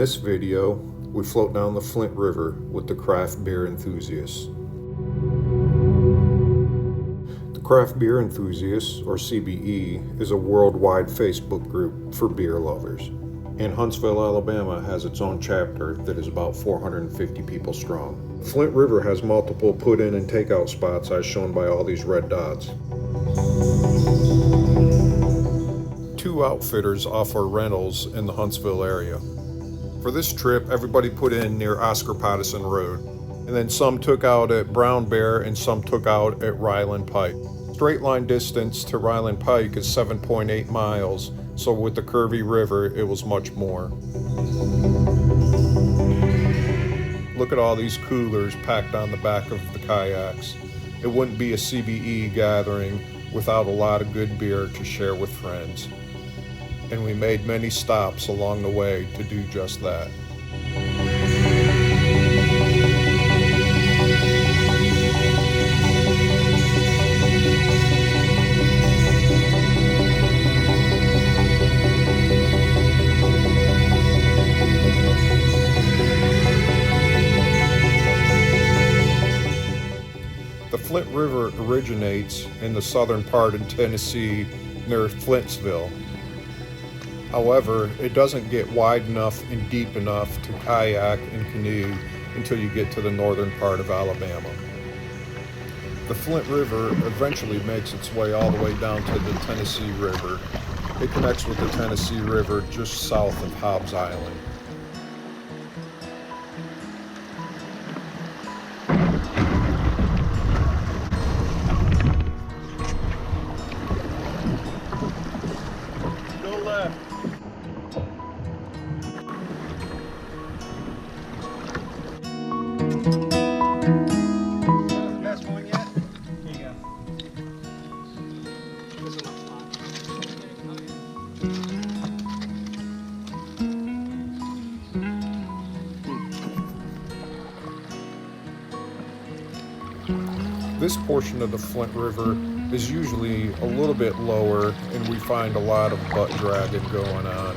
this video, we float down the Flint River with the Craft Beer Enthusiast. The Craft Beer Enthusiast, or CBE, is a worldwide Facebook group for beer lovers. And Huntsville, Alabama has its own chapter that is about 450 people strong. Flint River has multiple put-in and takeout spots as shown by all these red dots. Two outfitters offer rentals in the Huntsville area. For this trip, everybody put in near Oscar Patterson Road, and then some took out at Brown Bear and some took out at Ryland Pike. Straight line distance to Ryland Pike is 7.8 miles, so with the curvy river, it was much more. Look at all these coolers packed on the back of the kayaks. It wouldn't be a CBE gathering without a lot of good beer to share with friends. And we made many stops along the way to do just that. The Flint River originates in the southern part of Tennessee near Flintsville. However, it doesn't get wide enough and deep enough to kayak and canoe until you get to the northern part of Alabama. The Flint River eventually makes its way all the way down to the Tennessee River. It connects with the Tennessee River just south of Hobbs Island. Go left. Best one yet? Here you go. This one looks fine. This portion of the Flint River is usually a little bit lower, and we find a lot of butt dragging going on.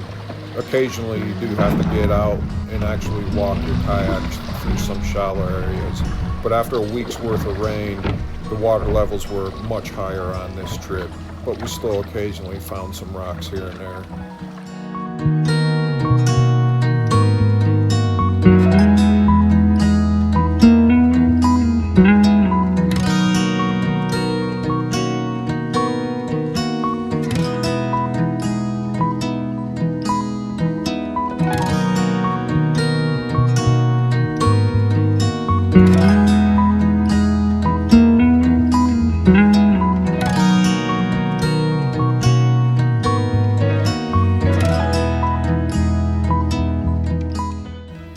Occasionally you do have to get out and actually walk your kayaks through some shallow areas. But after a week's worth of rain, the water levels were much higher on this trip, but we still occasionally found some rocks here and there.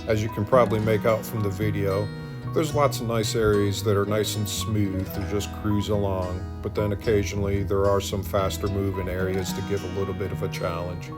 As you can probably make out from the video, there's lots of nice areas that are nice and smooth to just cruise along, but then occasionally there are some faster moving areas to give a little bit of a challenge.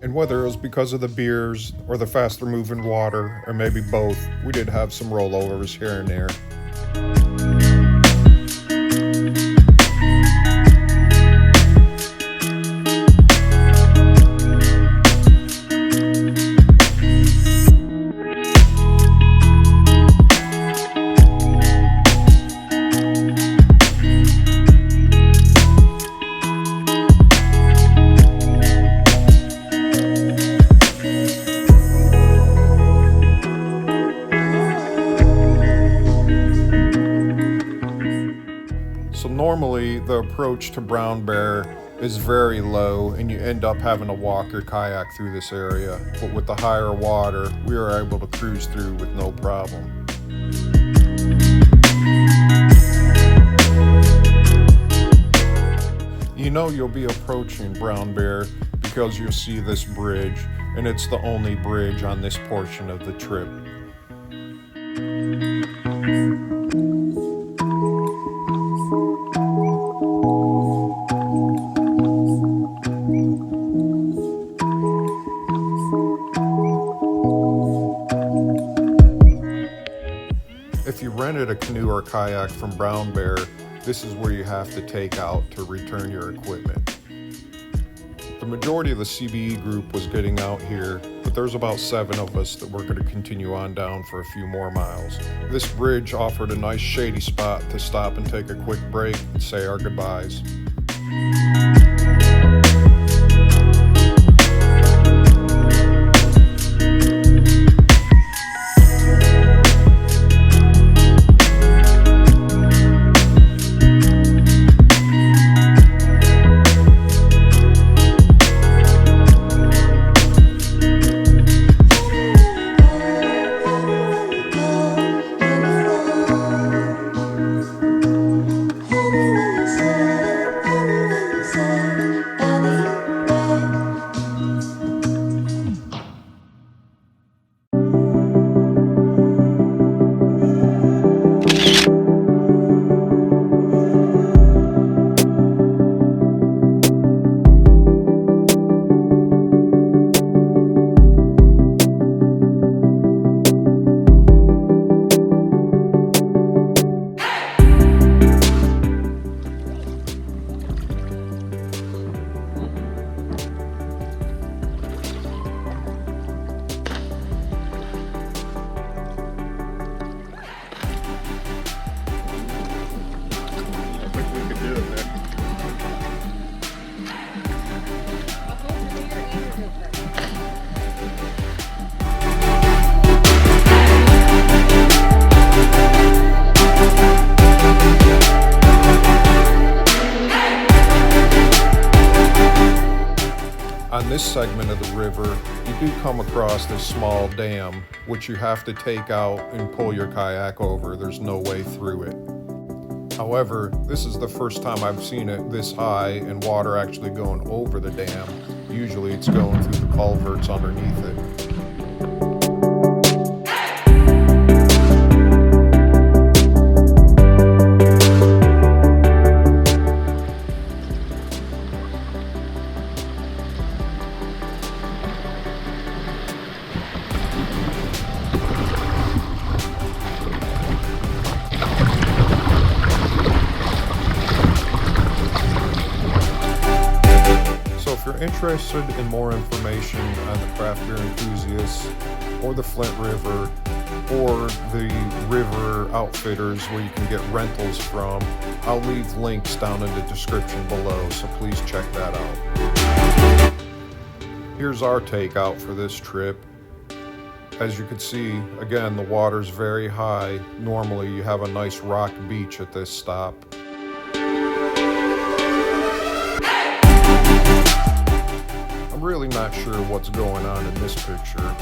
And whether it was because of the beers or the faster moving water, or maybe both, we did have some rollovers here and there. Normally, the approach to Brown Bear is very low and you end up having to walk or kayak through this area. But with the higher water, we are able to cruise through with no problem. You know you'll be approaching Brown Bear because you'll see this bridge, and it's the only bridge on this portion of the trip. If you rented a canoe or kayak from Brown Bear, this is where you have to take out to return your equipment. The majority of the CBE group was getting out here, but there's about 7 of us that were going to continue on down for a few more miles. This bridge offered a nice shady spot to stop and take a quick break and say our goodbyes. On this segment of the river, you do come across this small dam, which you have to take out and pull your kayak over. There's no way through it. However, this is the first time I've seen it this high and water actually going over the dam. Usually it's going through the culverts underneath it. If you're interested in more information on the Craft Beer Enthusiast or the Flint River or the river outfitters where you can get rentals from, I'll leave links down in the description below, so please check that out. Here's our takeout for this trip. As you can see, again, the water's very high. Normally you have a nice rock beach at this stop. I'm really not sure what's going on in this picture,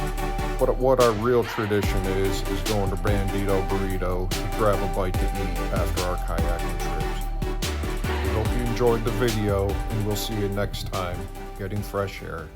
but what our real tradition is going to Bandito Burrito to grab a bite to eat after our kayaking trips. We hope you enjoyed the video, and we'll see you next time, getting fresh air.